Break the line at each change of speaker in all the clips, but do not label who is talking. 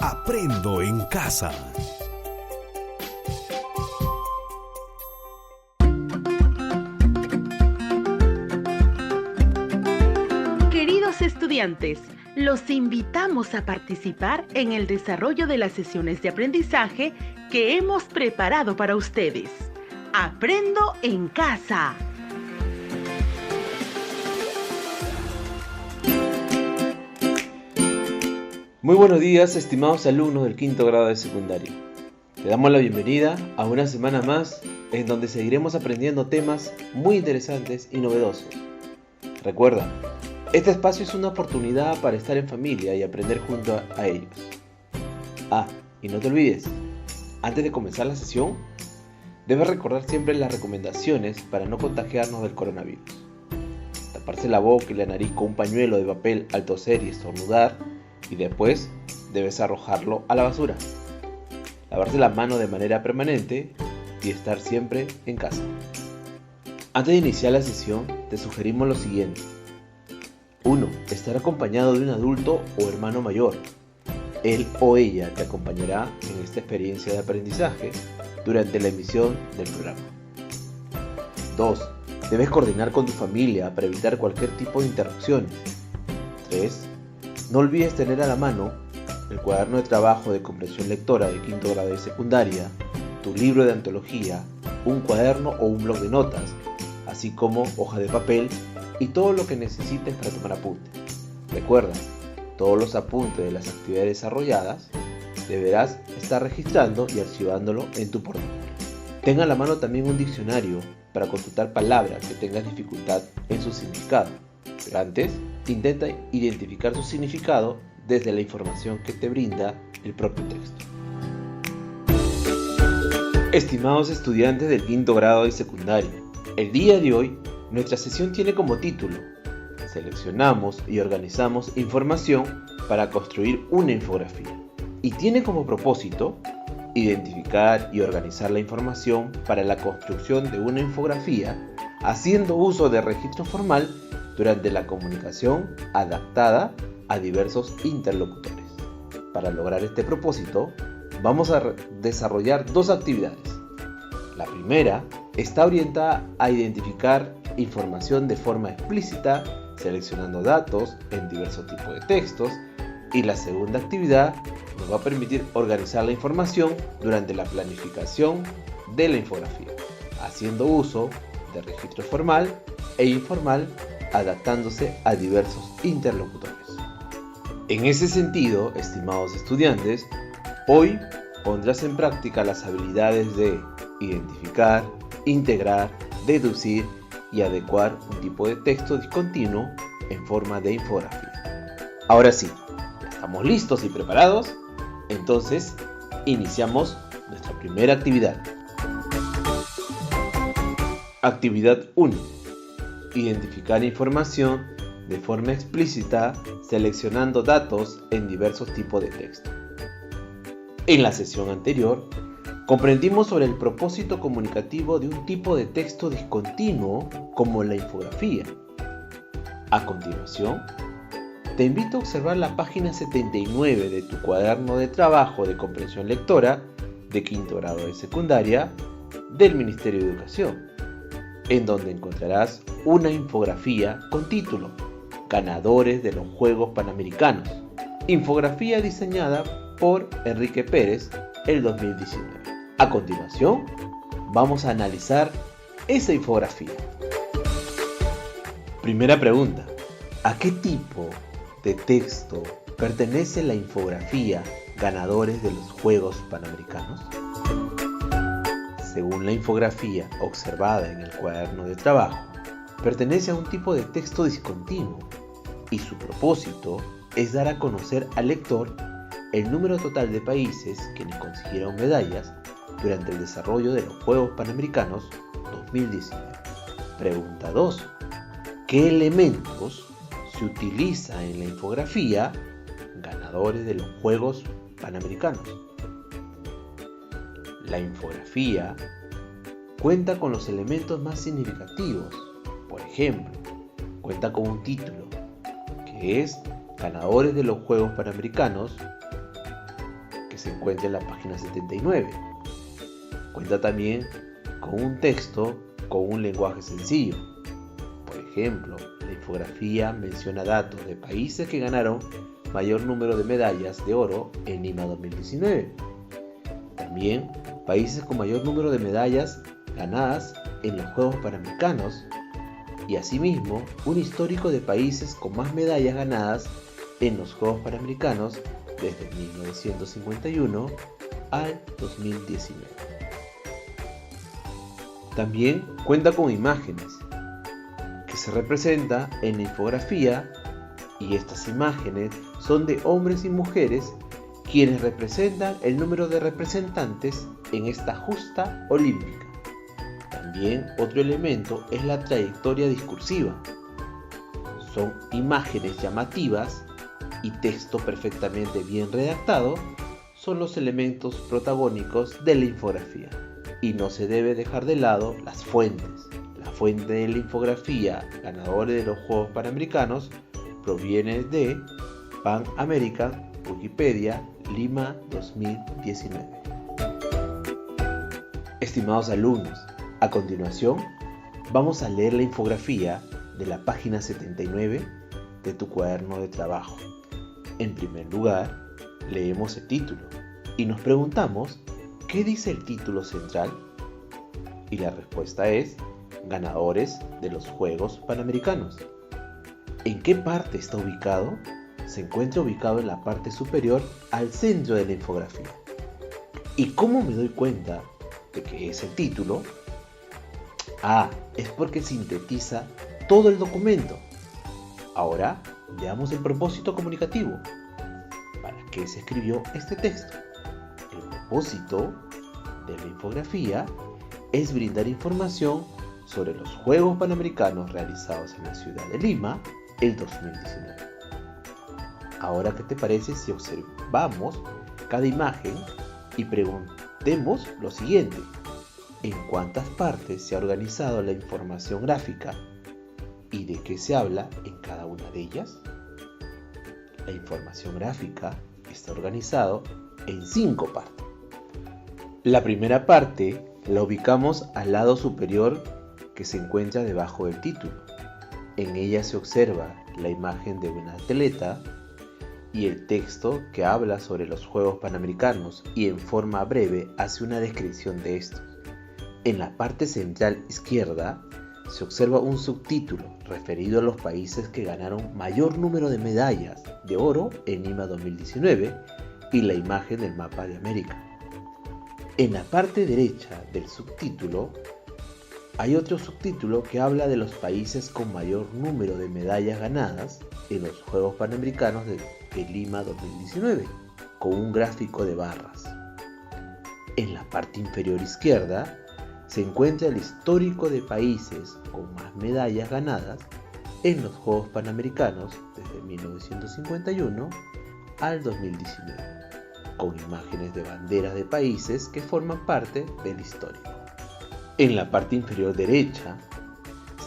Aprendo en casa.
Queridos estudiantes, los invitamos a participar en el desarrollo de las sesiones de aprendizaje que hemos preparado para ustedes. Aprendo en casa.
Muy buenos días, estimados alumnos del quinto grado de secundaria. Te damos la bienvenida a una semana más en donde seguiremos aprendiendo temas muy interesantes y novedosos. Recuerda, este espacio es una oportunidad para estar en familia y aprender junto a ellos. Y no te olvides, antes de comenzar la sesión, debes recordar siempre las recomendaciones para no contagiarnos del coronavirus. Taparse la boca y la nariz con un pañuelo de papel al toser y estornudar, y después debes arrojarlo a la basura. Lavarse las manos de manera permanente y estar siempre en casa. Antes de iniciar la sesión, te sugerimos lo siguiente. 1. Estar acompañado de un adulto o hermano mayor. Él o ella te acompañará en esta experiencia de aprendizaje durante la emisión del programa. 2. Debes coordinar con tu familia para evitar cualquier tipo de interrupciones. 3. No olvides tener a la mano el cuaderno de trabajo de comprensión lectora de quinto grado de secundaria, tu libro de antología, un cuaderno o un bloc de notas, así como hoja de papel y todo lo que necesites para tomar apuntes. Recuerda, todos los apuntes de las actividades desarrolladas deberás estar registrando y archivándolo en tu portátil. Ten a la mano también un diccionario para consultar palabras que tengas dificultad en su significado. Pero antes, intenta identificar su significado desde la información que te brinda el propio texto. Estimados estudiantes del quinto grado de secundaria, el día de hoy nuestra sesión tiene como título: Seleccionamos y organizamos información para construir una infografía. Y tiene como propósito identificar y organizar la información para la construcción de una infografía haciendo uso de registro formal durante la comunicación adaptada a diversos interlocutores. Para lograr este propósito, vamos a desarrollar dos actividades. La primera está orientada a identificar información de forma explícita, seleccionando datos en diversos tipos de textos, y la segunda actividad nos va a permitir organizar la información durante la planificación de la infografía, haciendo uso de registro formal e informal, adaptándose a diversos interlocutores. En ese sentido, estimados estudiantes, hoy pondrás en práctica las habilidades de identificar, integrar, deducir y adecuar un tipo de texto discontinuo en forma de infografía. Ahora sí, ¿estamos listos y preparados? Entonces, iniciamos nuestra primera actividad. Actividad 1. Identificar información de forma explícita seleccionando datos en diversos tipos de texto. En la sesión anterior, comprendimos sobre el propósito comunicativo de un tipo de texto discontinuo como la infografía. A continuación, te invito a observar la página 79 de tu cuaderno de trabajo de comprensión lectora de quinto grado de secundaria del Ministerio de Educación, en donde encontrarás una infografía con título Ganadores de los Juegos Panamericanos, infografía diseñada por Enrique Pérez el 2019. A continuación, vamos a analizar esa infografía. Primera pregunta: ¿a qué tipo de texto pertenece la infografía Ganadores de los Juegos Panamericanos? Según la infografía observada en el cuaderno de trabajo, pertenece a un tipo de texto discontinuo y su propósito es dar a conocer al lector el número total de países quienes consiguieron medallas durante el desarrollo de los Juegos Panamericanos 2019. Pregunta 2. ¿Qué elementos se utiliza en la infografía Ganadores de los Juegos Panamericanos? La infografía cuenta con los elementos más significativos. Por ejemplo, cuenta con un título que es Ganadores de los Juegos Panamericanos se encuentra en la página 79. Cuenta también con un texto con un lenguaje sencillo. Por ejemplo, la infografía menciona datos de países que ganaron mayor número de medallas de oro en Lima 2019. También países con mayor número de medallas ganadas en los Juegos Panamericanos y asimismo un histórico de países con más medallas ganadas en los Juegos Panamericanos desde 1951 al 2019. También cuenta con imágenes que se representa en la infografía y estas imágenes son de hombres y mujeres quienes representan el número de representantes en esta justa olímpica. También otro elemento es la trayectoria discursiva. Son imágenes llamativas y texto perfectamente bien redactado son los elementos protagónicos de la infografía. Y no se debe dejar de lado las fuentes. La fuente de la infografía ganadora de los Juegos Panamericanos proviene de Pan American, Wikipedia, Lima 2019. Estimados alumnos, a continuación vamos a leer la infografía de la página 79 de tu cuaderno de trabajo. En primer lugar, leemos el título y nos preguntamos ¿qué dice el título central? Y la respuesta es ganadores de los Juegos Panamericanos. ¿En qué parte está ubicado? Se encuentra ubicado en la parte superior al centro de la infografía. ¿Y cómo me doy cuenta de que es el título? Es porque sintetiza todo el documento. Ahora veamos el propósito comunicativo. ¿Para qué se escribió este texto? El propósito de la infografía es brindar información sobre los Juegos Panamericanos realizados en la ciudad de Lima el 2019. Ahora, ¿qué te parece si observamos cada imagen y preguntemos lo siguiente? ¿En cuántas partes se ha organizado la información gráfica y de qué se habla en cada una de ellas? La información gráfica está organizado en 5 partes. La primera parte la ubicamos al lado superior que se encuentra debajo del título. En ella se observa la imagen de una atleta y el texto que habla sobre los Juegos Panamericanos y en forma breve hace una descripción de estos. En la parte central izquierda se observa un subtítulo referido a los países que ganaron mayor número de medallas de oro en Lima 2019 y la imagen del mapa de América. En la parte derecha del subtítulo hay otro subtítulo que habla de los países con mayor número de medallas ganadas en los Juegos Panamericanos de Lima 2019, con un gráfico de barras. En la parte inferior izquierda se encuentra el histórico de países con más medallas ganadas en los Juegos Panamericanos desde 1951 al 2019, con imágenes de banderas de países que forman parte del histórico. En la parte inferior derecha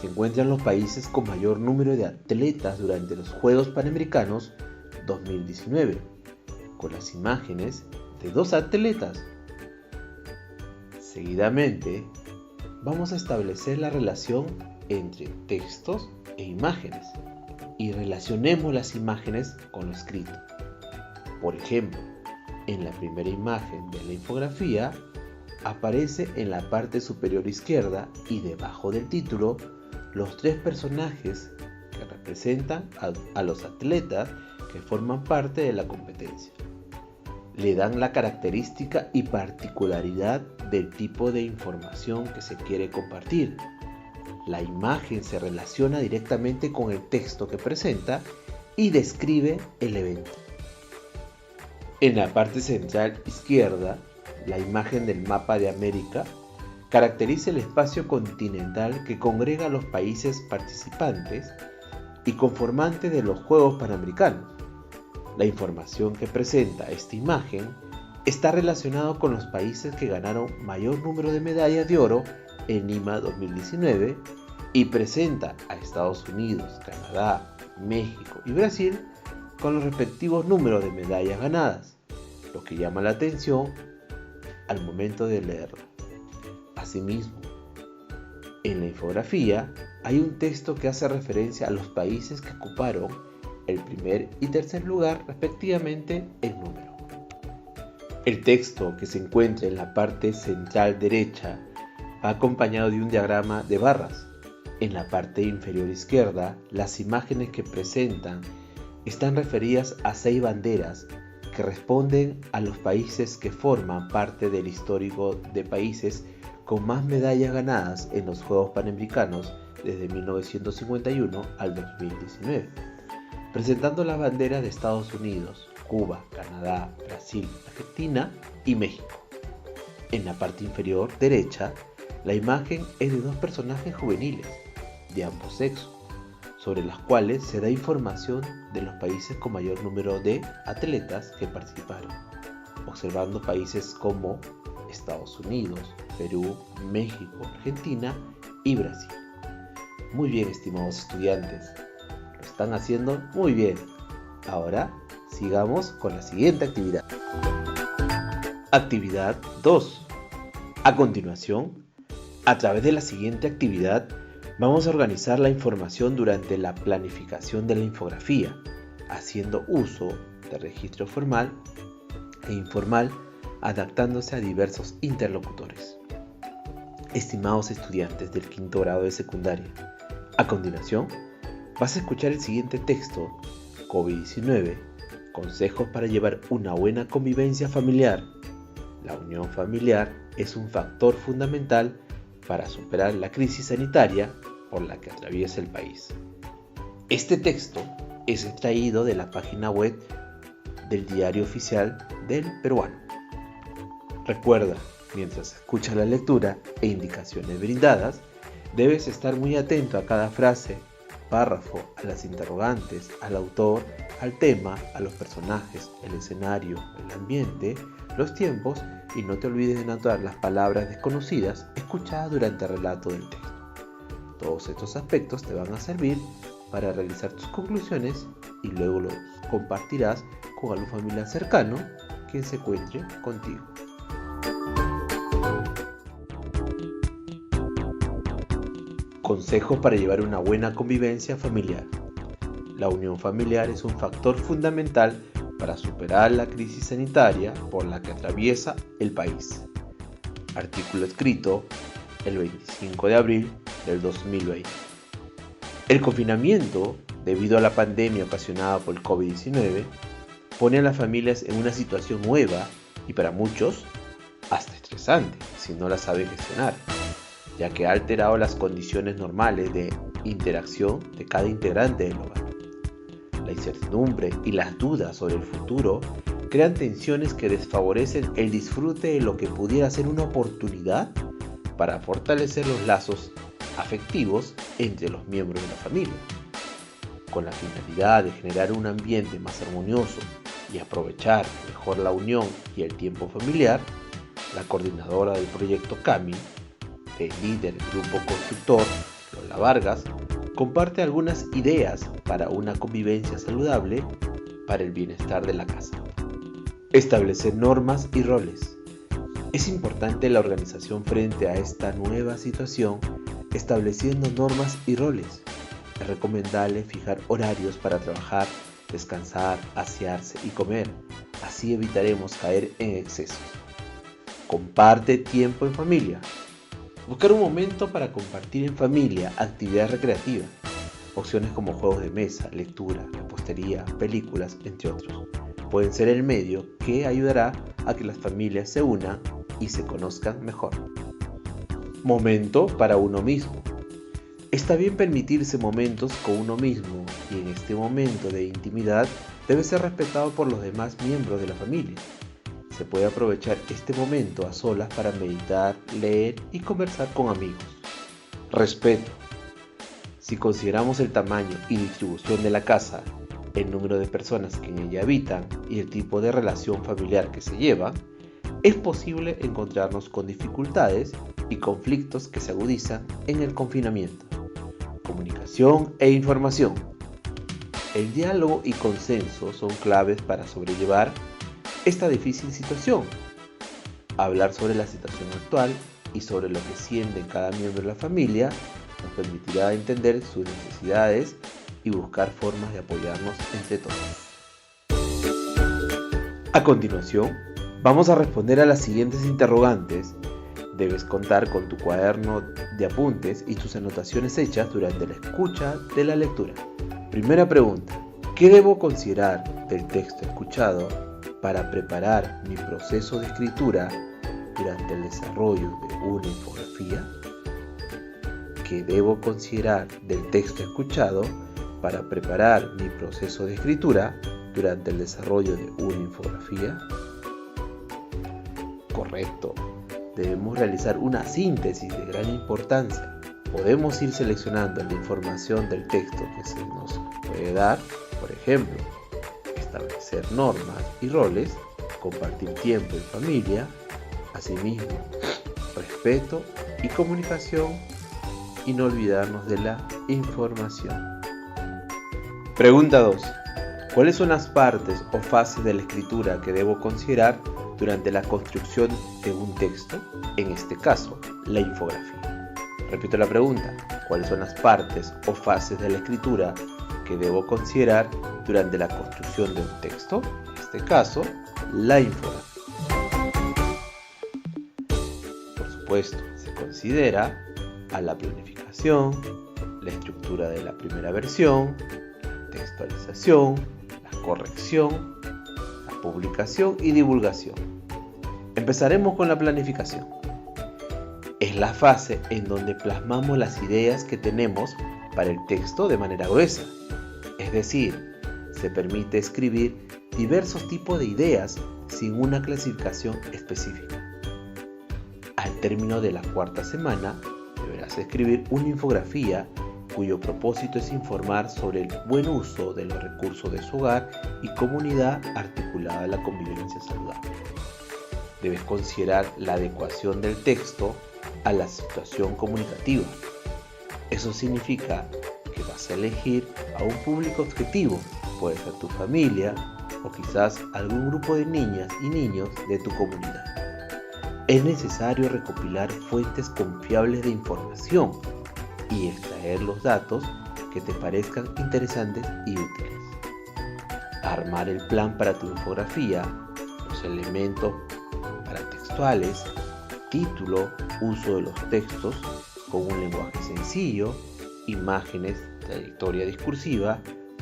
se encuentran los países con mayor número de atletas durante los Juegos Panamericanos 2019, con las imágenes de 2 atletas. Seguidamente, vamos a establecer la relación entre textos e imágenes y relacionemos las imágenes con lo escrito. Por ejemplo, en la primera imagen de la infografía aparece en la parte superior izquierda y debajo del título los 3 personajes que representan a los atletas que forman parte de la competencia. Le dan la característica y particularidad del tipo de información que se quiere compartir. La imagen se relaciona directamente con el texto que presenta y describe el evento. En la parte central izquierda, la imagen del mapa de América caracteriza el espacio continental que congrega a los países participantes y conformantes de los Juegos Panamericanos. La información que presenta esta imagen está relacionada con los países que ganaron mayor número de medallas de oro en Lima 2019 y presenta a Estados Unidos, Canadá, México y Brasil con los respectivos números de medallas ganadas. lo que llama la atención al momento de leerlo. Asimismo, en la infografía hay un texto que hace referencia a los países que ocuparon el primer y tercer lugar respectivamente en número. El texto, que se encuentra en la parte central derecha, va acompañado de un diagrama de barras. En la parte inferior izquierda, las imágenes que presentan están referidas a 6 banderas que responden a los países que forman parte del histórico de países con más medallas ganadas en los Juegos Panamericanos desde 1951 al 2019, presentando las banderas de Estados Unidos, Cuba, Canadá, Brasil, Argentina y México. En la parte inferior derecha, la imagen es de 2 personajes juveniles, de ambos sexos, sobre las cuales se da información de los países con mayor número de atletas que participaron, observando países como Estados Unidos, Perú, México, Argentina y Brasil. Muy bien, estimados estudiantes, lo están haciendo muy bien. Ahora sigamos con la siguiente actividad. Actividad 2. A continuación, a través de la siguiente actividad, vamos a organizar la información durante la planificación de la infografía, haciendo uso de registro formal e informal, adaptándose a diversos interlocutores. Estimados estudiantes del quinto grado de secundaria, a continuación vas a escuchar el siguiente texto: COVID-19, consejos para llevar una buena convivencia familiar. La unión familiar es un factor fundamental para superar la crisis sanitaria por la que atraviesa el país. Este texto es extraído de la página web del Diario Oficial del Peruano. Recuerda, mientras escuchas la lectura e indicaciones brindadas, debes estar muy atento a cada frase, párrafo, a las interrogantes, al autor, al tema, a los personajes, el escenario, el ambiente, los tiempos, y no te olvides de anotar las palabras desconocidas escuchadas durante el relato del texto. Todos estos aspectos te van a servir para realizar tus conclusiones y luego los compartirás con algún familiar cercano quien se encuentre contigo. Consejos para llevar una buena convivencia familiar. La unión familiar es un factor fundamental para superar la crisis sanitaria por la que atraviesa el país. Artículo escrito el 25 de abril del 2020. El confinamiento, debido a la pandemia ocasionada por el COVID-19, pone a las familias en una situación nueva y para muchos hasta estresante si no la sabe gestionar, ya que ha alterado las condiciones normales de interacción de cada integrante del hogar. La incertidumbre y las dudas sobre el futuro crean tensiones que desfavorecen el disfrute de lo que pudiera ser una oportunidad para fortalecer los lazos afectivos entre los miembros de la familia. Con la finalidad de generar un ambiente más armonioso y aprovechar mejor la unión y el tiempo familiar, la coordinadora del proyecto CAMI, el líder del grupo constructor, Lola Vargas, comparte algunas ideas para una convivencia saludable para el bienestar de la casa. Establecer normas y roles. Es importante la organización frente a esta nueva situación, estableciendo normas y roles. Es recomendable fijar horarios para trabajar, descansar, asearse y comer. Así evitaremos caer en excesos. Comparte tiempo en familia. Buscar un momento para compartir en familia actividades recreativas, opciones como juegos de mesa, lectura, repostería, películas, entre otros, pueden ser el medio que ayudará a que las familias se unan y se conozcan mejor. Momento para uno mismo. Está bien permitirse momentos con uno mismo y en este momento de intimidad debe ser respetado por los demás miembros de la familia. Se puede aprovechar este momento a solas para meditar, leer y conversar con amigos. Respeto. Si consideramos el tamaño y distribución de la casa, el número de personas que en ella habitan y el tipo de relación familiar que se lleva, es posible encontrarnos con dificultades y conflictos que se agudizan en el confinamiento. Comunicación e información. El diálogo y consenso son claves para sobrellevar esta difícil situación. Hablar sobre la situación actual y sobre lo que siente cada miembro de la familia nos permitirá entender sus necesidades y buscar formas de apoyarnos entre todos. A continuación, vamos a responder a las siguientes interrogantes. Debes contar con tu cuaderno de apuntes y tus anotaciones hechas durante la escucha de la lectura. Primera pregunta: ¿qué debo considerar del texto escuchado para preparar mi proceso de escritura durante el desarrollo de una infografía? ¿Qué debo considerar del texto escuchado para preparar mi proceso de escritura durante el desarrollo de una infografía? Correcto. Debemos realizar una síntesis de gran importancia. Podemos ir seleccionando la información del texto que se nos puede dar, por ejemplo, establecer normas y roles, compartir tiempo en familia, asimismo, respeto y comunicación, y no olvidarnos de la información. Pregunta 2. ¿Cuáles son las partes o fases de la escritura que debo considerar durante la construcción de un texto? En este caso, la infografía. Repito la pregunta: ¿cuáles son las partes o fases de la escritura que debo considerar durante la construcción de un texto? En este caso, la infografía. Por supuesto, se considera a la planificación, la estructura de la primera versión, la textualización, la corrección, la publicación y divulgación. Empezaremos con la planificación. Es la fase en donde plasmamos las ideas que tenemos para el texto de manera gruesa. Es decir, se permite escribir diversos tipos de ideas sin una clasificación específica. Al término de la cuarta semana, deberás escribir una infografía cuyo propósito es informar sobre el buen uso de los recursos de su hogar y comunidad articulada a la convivencia saludable. Debes considerar la adecuación del texto a la situación comunicativa. Eso significa que vas a elegir a un público objetivo, puede ser tu familia o quizás algún grupo de niñas y niños de tu comunidad. Es necesario recopilar fuentes confiables de información y extraer los datos que te parezcan interesantes y útiles. Armar el plan para tu infografía, los elementos paratextuales, título, uso de los textos con un lenguaje sencillo, imágenes, trayectoria discursiva,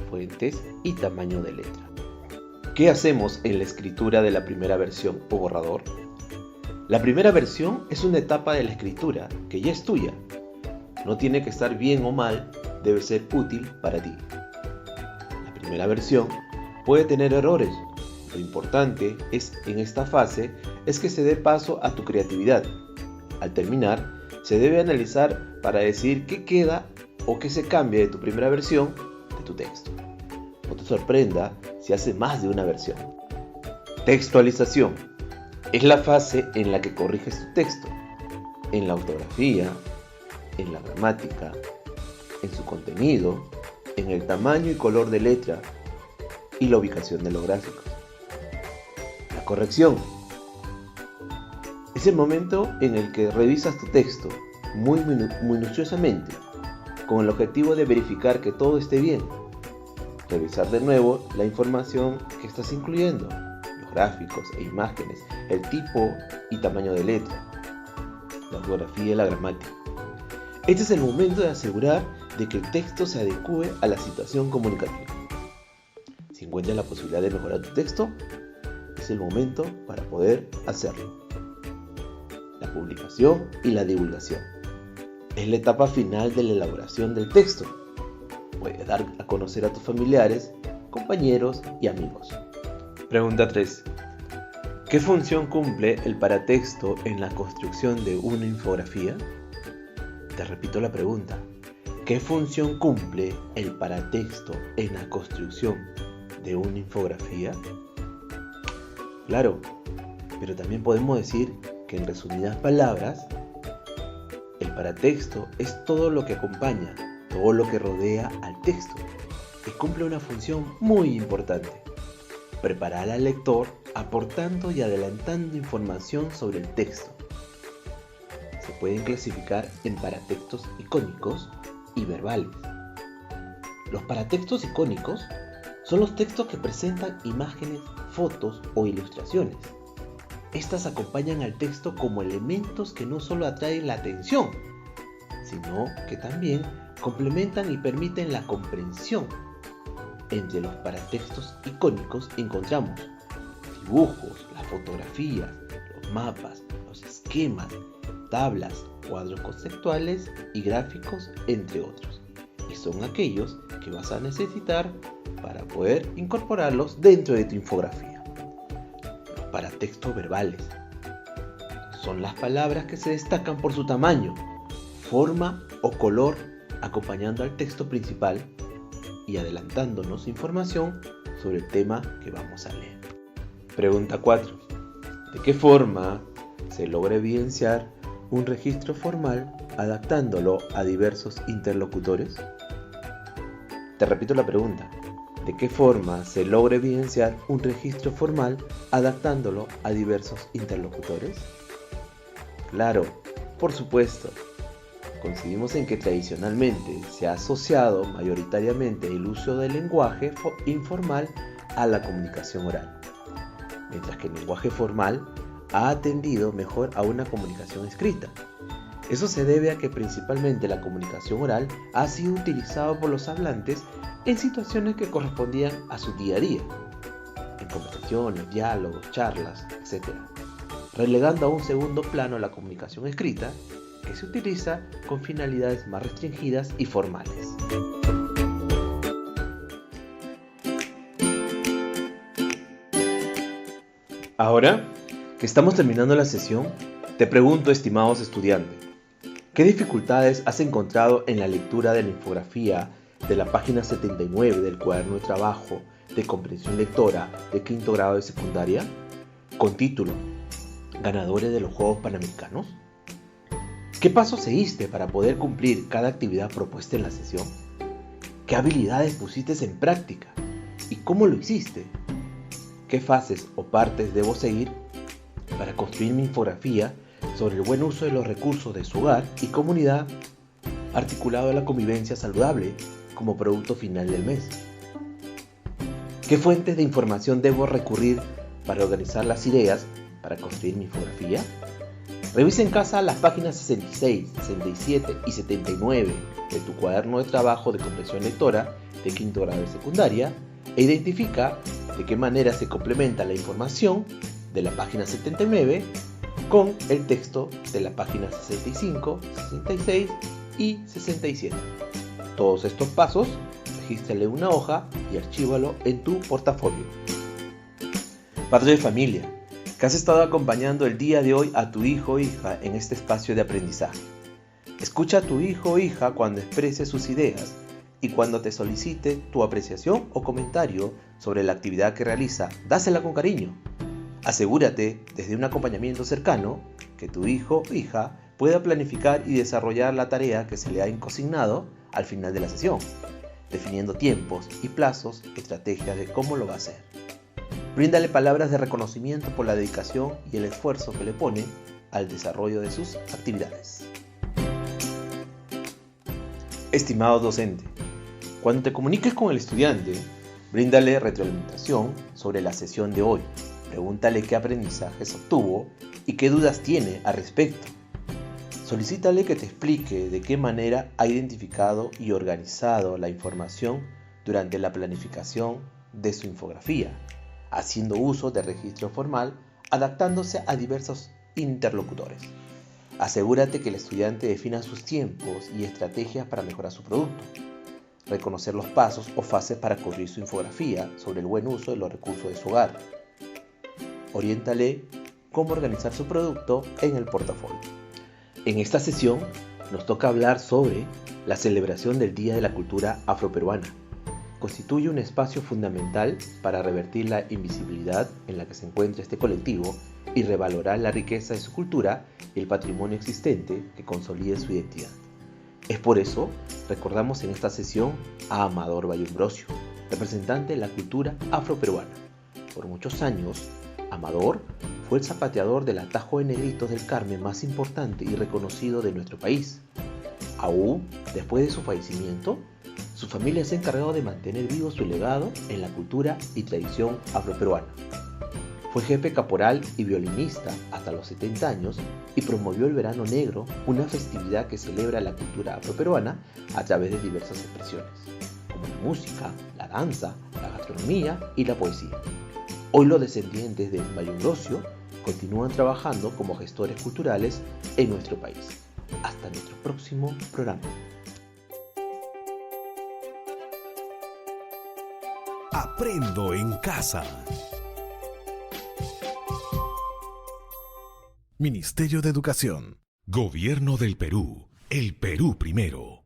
fuentes y tamaño de letra. ¿Qué hacemos en la escritura de la primera versión o borrador? La primera versión es una etapa de la escritura que ya es tuya. No tiene que estar bien o mal, debe ser útil para ti. La primera versión puede tener errores. Lo importante en esta fase es que se dé paso a tu creatividad. Al terminar, se debe analizar para decidir qué queda o qué se cambia de tu primera versión de tu texto. No te sorprenda si haces más de una versión. Textualización. Es la fase en la que corriges tu texto, en la ortografía, en la gramática, en su contenido, en el tamaño y color de letra y la ubicación de los gráficos. La corrección es el momento en el que revisas tu texto muy minuciosamente con el objetivo de verificar que todo esté bien. Revisar de nuevo la información que estás incluyendo, los gráficos e imágenes, el tipo y tamaño de letra, la ortografía y la gramática. Este es el momento de asegurar de que el texto se adecue a la situación comunicativa. Si encuentras la posibilidad de mejorar tu texto, es el momento para poder hacerlo. La publicación y la divulgación. Es la etapa final de la elaboración del texto. Puedes dar a conocer a tus familiares, compañeros y amigos. Pregunta 3. ¿Qué función cumple el paratexto en la construcción de una infografía? Te repito la pregunta. ¿Qué función cumple el paratexto en la construcción de una infografía? Claro, pero también podemos decir que en resumidas palabras, el paratexto es todo lo que acompaña, todo lo que rodea al texto y cumple una función muy importante. preparar al lector aportando y adelantando información sobre el texto. Se pueden clasificar en paratextos icónicos y verbales. Los paratextos icónicos son los textos que presentan imágenes, fotos o ilustraciones. Estas acompañan al texto como elementos que no solo atraen la atención, sino que también complementan y permiten la comprensión. Entre los paratextos icónicos encontramos dibujos, las fotografías, los mapas, los esquemas, tablas, cuadros conceptuales y gráficos, entre otros. Y son aquellos que vas a necesitar para poder incorporarlos dentro de tu infografía. Los paratextos verbales son las palabras que se destacan por su tamaño, forma o color, acompañando al texto principal y adelantándonos información sobre el tema que vamos a leer. Pregunta 4. ¿De qué forma se logra evidenciar un registro formal adaptándolo a diversos interlocutores? Te repito la pregunta. ¿De qué forma se logra evidenciar un registro formal adaptándolo a diversos interlocutores? Claro, por supuesto. Coincidimos en que tradicionalmente se ha asociado mayoritariamente el uso del lenguaje informal a la comunicación oral, mientras que el lenguaje formal ha atendido mejor a una comunicación escrita. Eso se debe a que principalmente la comunicación oral ha sido utilizada por los hablantes en situaciones que correspondían a su día a día, en conversaciones, diálogos, charlas, etc., relegando a un segundo plano la comunicación escrita, que se utiliza con finalidades más restringidas y formales. Ahora que estamos terminando la sesión, te pregunto, estimados estudiantes, ¿qué dificultades has encontrado en la lectura de la infografía de la página 79 del cuaderno de trabajo de comprensión lectora de quinto grado de secundaria, con título ¿Ganadores de los Juegos Panamericanos? ¿Qué pasos seguiste para poder cumplir cada actividad propuesta en la sesión? ¿Qué habilidades pusiste en práctica? ¿Y cómo lo hiciste? ¿Qué fases o partes debo seguir para construir mi infografía sobre el buen uso de los recursos de su hogar y comunidad, articulado a la convivencia saludable como producto final del mes? ¿Qué fuentes de información debo recurrir para organizar las ideas para construir mi infografía? Revisa en casa las páginas 66, 67 y 79 de tu cuaderno de trabajo de comprensión lectora de quinto grado de secundaria e identifica de qué manera se complementa la información de la página 79 con el texto de la página 65, 66 y 67. Todos estos pasos, regístrale una hoja y archívalo en tu portafolio. Padre de familia, que has estado acompañando el día de hoy a tu hijo o hija en este espacio de aprendizaje. Escucha a tu hijo o hija cuando exprese sus ideas y cuando te solicite tu apreciación o comentario sobre la actividad que realiza, dásela con cariño. Asegúrate, desde un acompañamiento cercano, que tu hijo o hija pueda planificar y desarrollar la tarea que se le ha consignado al final de la sesión, definiendo tiempos y plazos, estrategias de cómo lo va a hacer. Bríndale palabras de reconocimiento por la dedicación y el esfuerzo que le pone al desarrollo de sus actividades. Estimado docente, cuando te comuniques con el estudiante, bríndale retroalimentación sobre la sesión de hoy. Pregúntale qué aprendizajes obtuvo y qué dudas tiene al respecto. Solicítale que te explique de qué manera ha identificado y organizado la información durante la planificación de su infografía, haciendo uso de registro formal, adaptándose a diversos interlocutores. Asegúrate que el estudiante defina sus tiempos y estrategias para mejorar su producto. Reconocer los pasos o fases para corregir su infografía sobre el buen uso de los recursos de su hogar. Oriéntale cómo organizar su producto en el portafolio. En esta sesión nos toca hablar sobre la celebración del Día de la Cultura Afroperuana. Constituye un espacio fundamental para revertir la invisibilidad en la que se encuentra este colectivo y revalorar la riqueza de su cultura y el patrimonio existente que consolide su identidad. Es por eso recordamos en esta sesión a Amador Valleambrosio, representante de la cultura afroperuana, Por muchos años, Amador fue el zapateador del atajo de Negritos del Carmen más importante y reconocido de nuestro país. Aún después de su fallecimiento, su familia se ha encargado de mantener vivo su legado en la cultura y tradición afroperuana. Fue jefe caporal y violinista hasta los 70 años y promovió el Verano Negro, una festividad que celebra la cultura afroperuana a través de diversas expresiones, como la música, la danza, la gastronomía y la poesía. Hoy los descendientes de Mayungrosio continúan trabajando como gestores culturales en nuestro país. Hasta nuestro próximo programa.
Aprendo en casa. Ministerio de Educación. Gobierno del Perú. El Perú primero.